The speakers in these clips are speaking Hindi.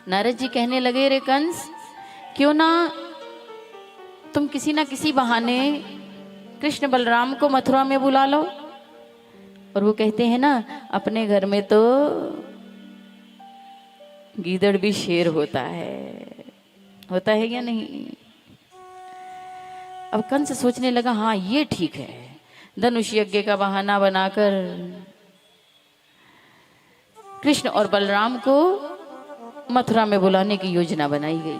नारद जी कहने लगे, रे कंस, क्यों ना तुम किसी ना किसी बहाने कृष्ण बलराम को मथुरा में बुला लो। और वो कहते हैं ना, अपने घर में तो गीदड़ भी शेर होता है या नहीं। अब कंस सोचने लगा, हाँ ये ठीक है, धनुष यज्ञ का बहाना बनाकर कृष्ण और बलराम को मथुरा में बुलाने की योजना बनाई गई।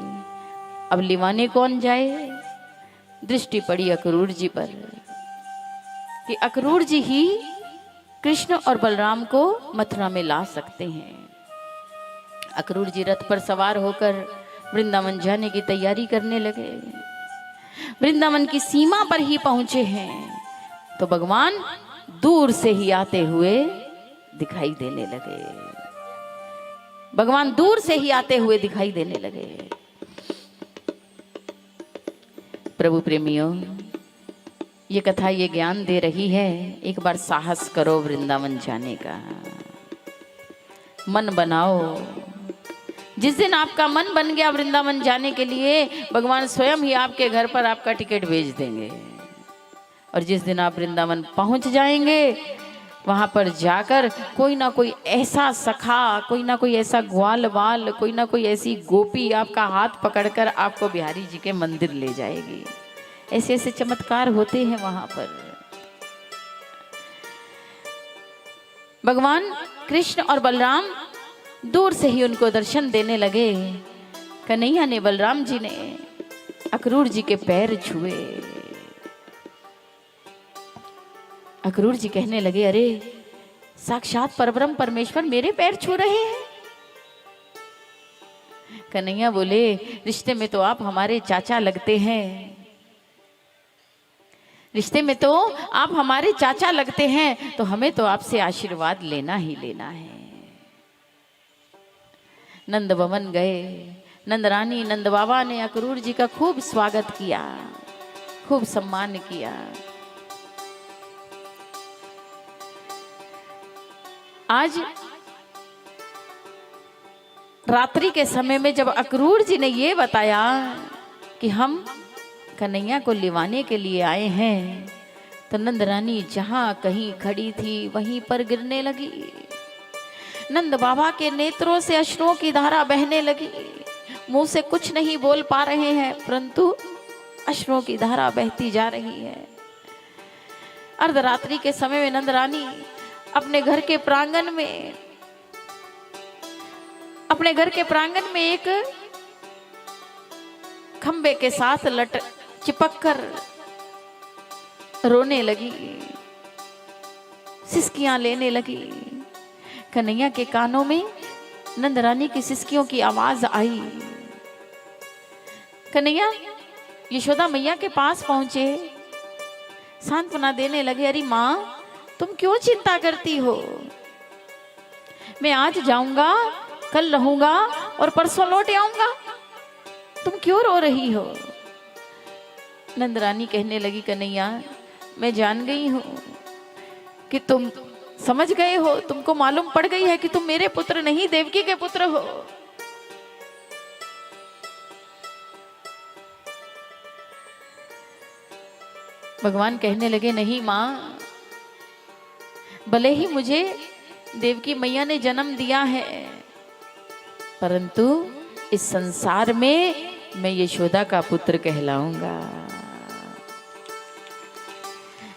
अब लिवाने कौन जाए? दृष्टि पड़ी अक्रूर जी पर कि अक्रूर जी ही कृष्ण और बलराम को मथुरा में ला सकते हैं। अक्रूर जी रथ पर सवार होकर वृंदावन जाने की तैयारी करने लगे। वृंदावन की सीमा पर ही पहुंचे हैं तो भगवान दूर से ही आते हुए दिखाई देने लगे। भगवान दूर से ही आते हुए दिखाई देने लगे। प्रभु प्रेमियों, ये कथा ये ज्ञान दे रही है, एक बार साहस करो वृंदावन जाने का, मन बनाओ। जिस दिन आपका मन बन गया वृंदावन जाने के लिए, भगवान स्वयं ही आपके घर पर आपका टिकट भेज देंगे। और जिस दिन आप वृंदावन पहुंच जाएंगे, वहां पर जाकर कोई ना कोई ऐसा सखा, कोई ना कोई ऐसा ग्वाल बाल, कोई ना कोई ऐसी गोपी आपका हाथ पकड़कर आपको बिहारी जी के मंदिर ले जाएगी। ऐसे ऐसे चमत्कार होते हैं वहां पर। भगवान कृष्ण और बलराम दूर से ही उनको दर्शन देने लगे। कन्हैया ने, बलराम जी ने अक्रूर जी के पैर छुए। अक्रूर जी कहने लगे, अरे साक्षात परब्रह्म परमेश्वर मेरे पैर छू रहे हैं। कन्हैया बोले, रिश्ते में तो आप हमारे चाचा लगते हैं, रिश्ते में तो आप हमारे चाचा लगते हैं, तो हमें तो आपसे आशीर्वाद लेना ही लेना है। नंद भवन गए। नंद रानी, नंद बाबा ने अक्रूर जी का खूब स्वागत किया, खूब सम्मान किया। आज रात्रि के समय में जब अक्रूर जी ने ये बताया कि हम कन्हैया को लिवाने के लिए आए हैं, तो नंद रानी जहां कहीं खड़ी थी वहीं पर गिरने लगी। नंद बाबा के नेत्रों से अश्रुओं की धारा बहने लगी। मुंह से कुछ नहीं बोल पा रहे हैं, परंतु अश्रुओं की धारा बहती जा रही है। अर्धरात्रि के समय में नंद रानी अपने घर के प्रांगण में एक खंबे के साथ चिपक कर रोने लगी, सिसकियां लेने लगी। कन्हैया के कानों में नंद रानी की सिसकियों की आवाज आई। कन्हैया यशोदा मैया के पास पहुंचे, सांत्वना देने लगे। अरे माँ, तुम क्यों चिंता करती हो? मैं आज जाऊंगा, कल रहूंगा और परसों लौट आऊंगा, तुम क्यों रो रही हो? नंद रानी कहने लगी, कन्हैया मैं जान गई हूं कि तुम समझ गए हो, तुमको मालूम पड़ गई है कि तुम मेरे पुत्र नहीं देवकी के पुत्र हो। भगवान कहने लगे, नहीं माँ, भले ही मुझे देवकी मैया ने जन्म दिया है, परंतु इस संसार में मैं यशोदा का पुत्र कहलाऊंगा।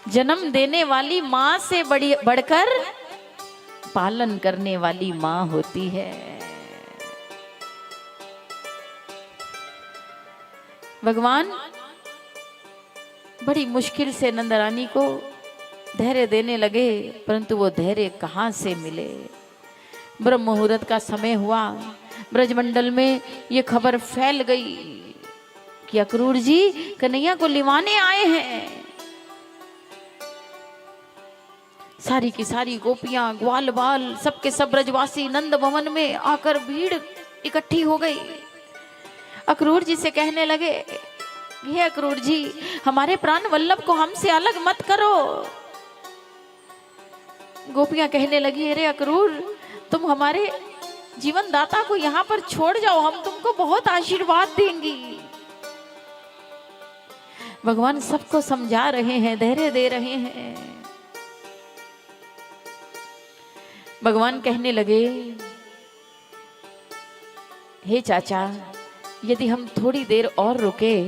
जन्म देने वाली माँ से बढ़कर पालन करने वाली माँ होती है। भगवान बड़ी मुश्किल से नंद रानी को धैर्य देने लगे, परंतु वो धैर्य कहाँ से मिले। ब्रह्म मुहूर्त का समय हुआ, ब्रजमंडल में ये खबर फैल गई कि अक्रूर जी कन्हैया को लिवाने आए हैं। सारी की सारी गोपियां, ग्वाल बाल, सबके सब ब्रजवासी नंद भवन में आकर भीड़ इकट्ठी हो गई। अक्रूर जी से कहने लगे, हे अक्रूर जी, हमारे प्राण वल्लभ को हमसे अलग मत करो। गोपियां कहने लगी, अरे अक्रूर, तुम हमारे जीवन दाता को यहाँ पर छोड़ जाओ, हम तुमको बहुत आशीर्वाद देंगी। भगवान सबको समझा रहे हैं, धैर्य दे रहे हैं। भगवान कहने लगे, हे चाचा, यदि हम थोड़ी देर और रुके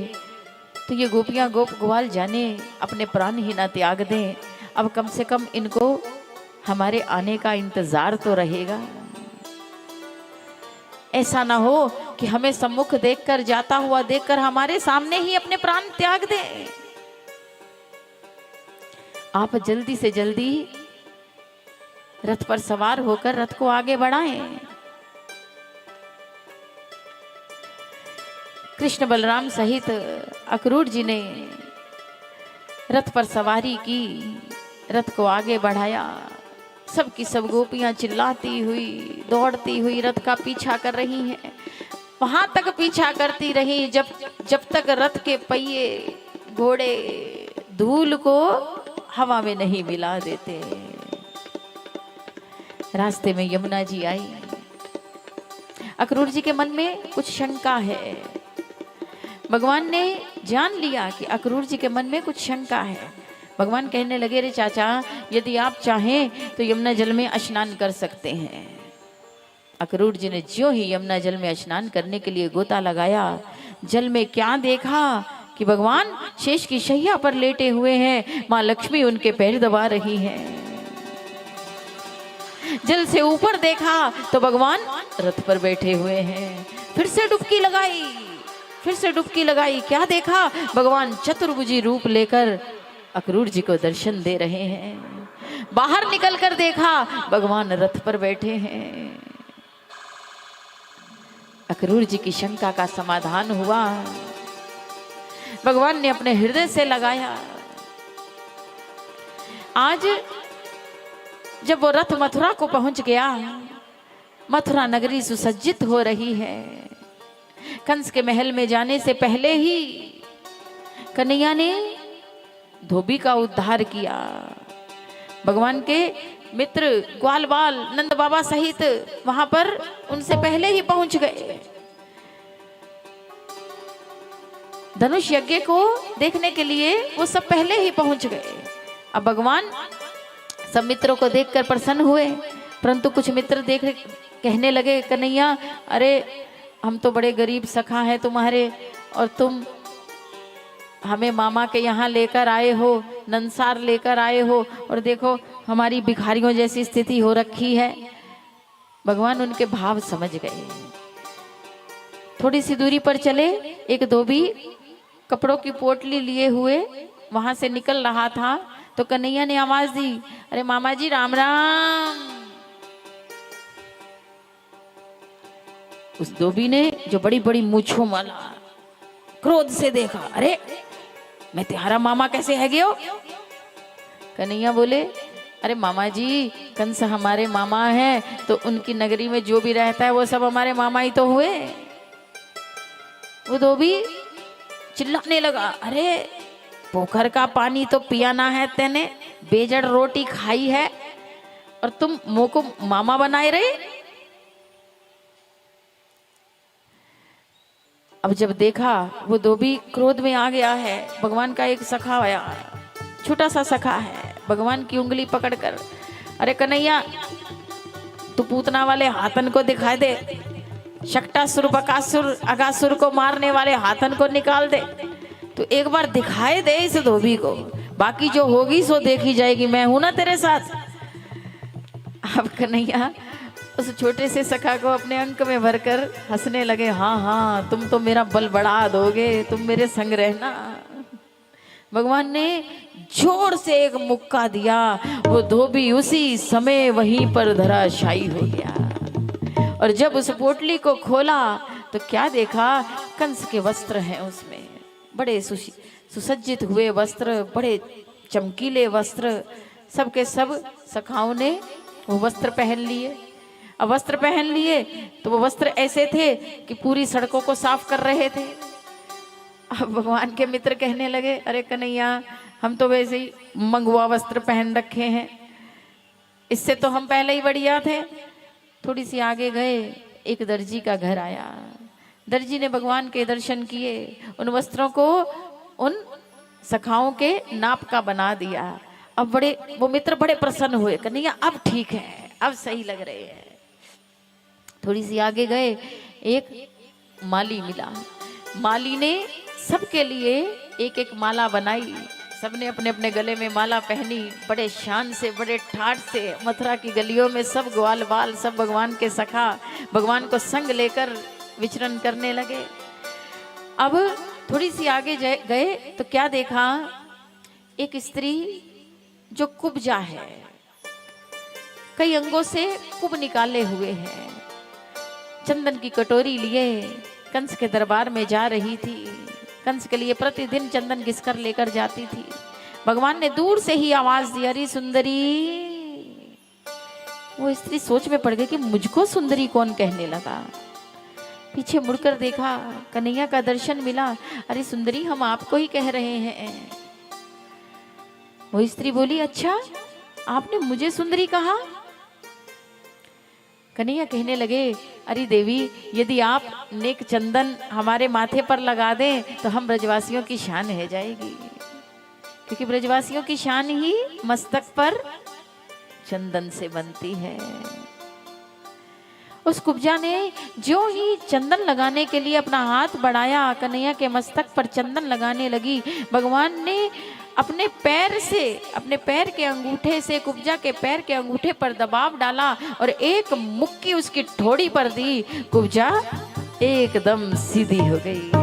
तो ये गोपियां गोप ग्वाल जाने अपने प्राण ही ना त्याग दें। अब कम से कम इनको हमारे आने का इंतजार तो रहेगा। ऐसा ना हो कि हमें सम्मुख देखकर, जाता हुआ देखकर हमारे सामने ही अपने प्राण त्याग दें। आप जल्दी से जल्दी रथ पर सवार होकर रथ को आगे बढ़ाएं। कृष्ण बलराम सहित अक्रूर जी ने रथ पर सवारी की, रथ को आगे बढ़ाया। सबकी सब गोपियां चिल्लाती हुई, दौड़ती हुई रथ का पीछा कर रही हैं। वहां तक पीछा करती रही जब तक रथ के पहिए, घोड़े धूल को हवा में नहीं मिला देते। रास्ते में यमुना जी आई। अक्रूर जी के मन में कुछ शंका है। भगवान ने जान लिया कि अक्रूर जी के मन में कुछ शंका है। भगवान कहने लगे, रे चाचा, यदि आप चाहें तो यमुना जल में स्नान कर सकते हैं। अक्रूर जी ने ज्यों ही यमुना जल में स्नान करने के लिए गोता लगाया, जल में क्या देखा कि भगवान शेष की शैया पर लेटे हुए हैं, माँ लक्ष्मी उनके पैर दबा रही हैं। जल से ऊपर देखा तो भगवान रथ पर बैठे हुए हैं। फिर से डुबकी लगाई, फिर से डुबकी लगाई, क्या देखा? भगवान चतुर्भुजी रूप लेकर अक्रूर जी को दर्शन दे रहे हैं। बाहर निकलकर देखा, भगवान रथ पर बैठे हैं। अक्रूर जी की शंका का समाधान हुआ। भगवान ने अपने हृदय से लगाया। आज जब वो रथ मथुरा को पहुंच गया, मथुरा नगरी सुसज्जित हो रही है। कंस के महल में जाने से पहले ही कन्हैया ने धोबी का उद्धार किया। भगवान के मित्र ग्वाल बाल नंद बाबा सहित वहां पर उनसे पहले ही पहुंच गए। धनुष यज्ञ को देखने के लिए वो सब पहले ही पहुंच गए। अब भगवान सब मित्रों को देखकर प्रसन्न हुए, परंतु कुछ मित्र देख कहने लगे, कन्हैया, अरे हम तो बड़े गरीब सखा हैं तुम्हारे, और तुम हमें मामा के यहाँ लेकर आए हो, नंसार लेकर आए हो, और देखो हमारी भिखारियों जैसी स्थिति हो रखी है। भगवान उनके भाव समझ गए। थोड़ी सी दूरी पर चले, एक धोबी कपड़ों की पोटली लिए हुए वहां से निकल रहा था, तो कन्हैया ने आवाज दी, अरे मामा जी राम राम। उस धोबी ने, जो बड़ी बड़ी मूंछों वाला, क्रोध से देखा, अरे मैं तुम्हारा मामा कैसे है गयो? कन्हैया बोले, अरे मामा जी, कंस हमारे मामा हैं, तो उनकी नगरी में जो भी रहता है वो सब हमारे मामा ही तो हुए। वो धोबी चिल्लाने लगा, अरे पोखर का पानी तो पिया ना है तेने, बेजड़ रोटी खाई है, और तुम मुंह को मामा बनाए रहे। अब जब देखा वो धोबी क्रोध में आ गया है, भगवान का एक सखा आया, छोटा सा सखा है, भगवान की उंगली पकड़कर, अरे कन्हैया, तू पूतना वाले हाथन को दिखाई दे, शक्टासुर बकासुर अगासुर को मारने वाले हाथन को निकाल दे, तो एक बार दिखाई दे इस धोबी को, बाकी जो होगी सो देखी जाएगी, मैं हूं ना तेरे साथ। अब कन्हैया उस छोटे से सखा को अपने अंक में भरकर हंसने लगे, हाँ हाँ, तुम तो मेरा बल बढ़ा दोगे, तुम मेरे संग रहना। भगवान ने जोर से एक मुक्का दिया, वो धोबी उसी समय वहीं पर धराशायी हो गया। और जब उस पोटली को खोला तो क्या देखा? कंस के वस्त्र हैं उसमें, बड़े सुसज्जित हुए वस्त्र, बड़े चमकीले वस्त्र। सबके सब सखाओं ने वो वस्त्र पहन लिए। अब वस्त्र पहन लिए तो वो वस्त्र ऐसे थे कि पूरी सड़कों को साफ कर रहे थे। अब भगवान के मित्र कहने लगे, अरे कन्हैया, हम तो वैसे ही मंगवा वस्त्र पहन रखे हैं, इससे तो हम पहले ही बढ़िया थे। थोड़ी सी आगे गए, एक दर्जी का घर आया। दर्जी ने भगवान के दर्शन किए, उन वस्त्रों को उन सखाओं के नाप का बना दिया। अब बड़े वो मित्र बड़े प्रसन्न हुए, कन्हैया अब ठीक है, अब सही लग रहे हैं। थोड़ी सी आगे गए, एक माली मिला। माली ने सबके लिए एक एक माला बनाई, सबने अपने अपने गले में माला पहनी। बड़े शान से, बड़े ठाठ से मथुरा की गलियों में सब ग्वाल बाल, सब भगवान के सखा भगवान को संग लेकर विचरण करने लगे। अब थोड़ी सी आगे गए तो क्या देखा, एक स्त्री जो कुब्जा है, कई अंगों से कुब निकाले हुए हैं, चंदन की कटोरी लिए कंस के दरबार में जा रही थी। कंस के लिए प्रतिदिन चंदन घिसकर लेकर जाती थी। भगवान ने दूर से ही आवाज दी, अरे सुंदरी। वो स्त्री सोच में पड़ गई कि मुझको सुंदरी कौन कहने लगा। पीछे मुड़कर देखा, कन्हैया का दर्शन मिला। अरे सुंदरी, हम आपको ही कह रहे हैं। वो स्त्री बोली, अच्छा आपने मुझे सुंदरी कहा? कन्हैया कहने लगे, अरे देवी, यदि आप नेक चंदन हमारे माथे पर लगा दें तो हम ब्रजवासियों की शान है जाएगी, क्योंकि ब्रजवासियों की शान ही मस्तक पर चंदन से बनती है। उस कुब्जा ने जो ही चंदन लगाने के लिए अपना हाथ बढ़ाया, कन्हैया के मस्तक पर चंदन लगाने लगी। भगवान ने अपने पैर से, अपने पैर के अंगूठे से कुब्जा के पैर के अंगूठे पर दबाव डाला और एक मुक्की उसकी ठोड़ी पर दी। कुब्जा एकदम सीधी हो गई।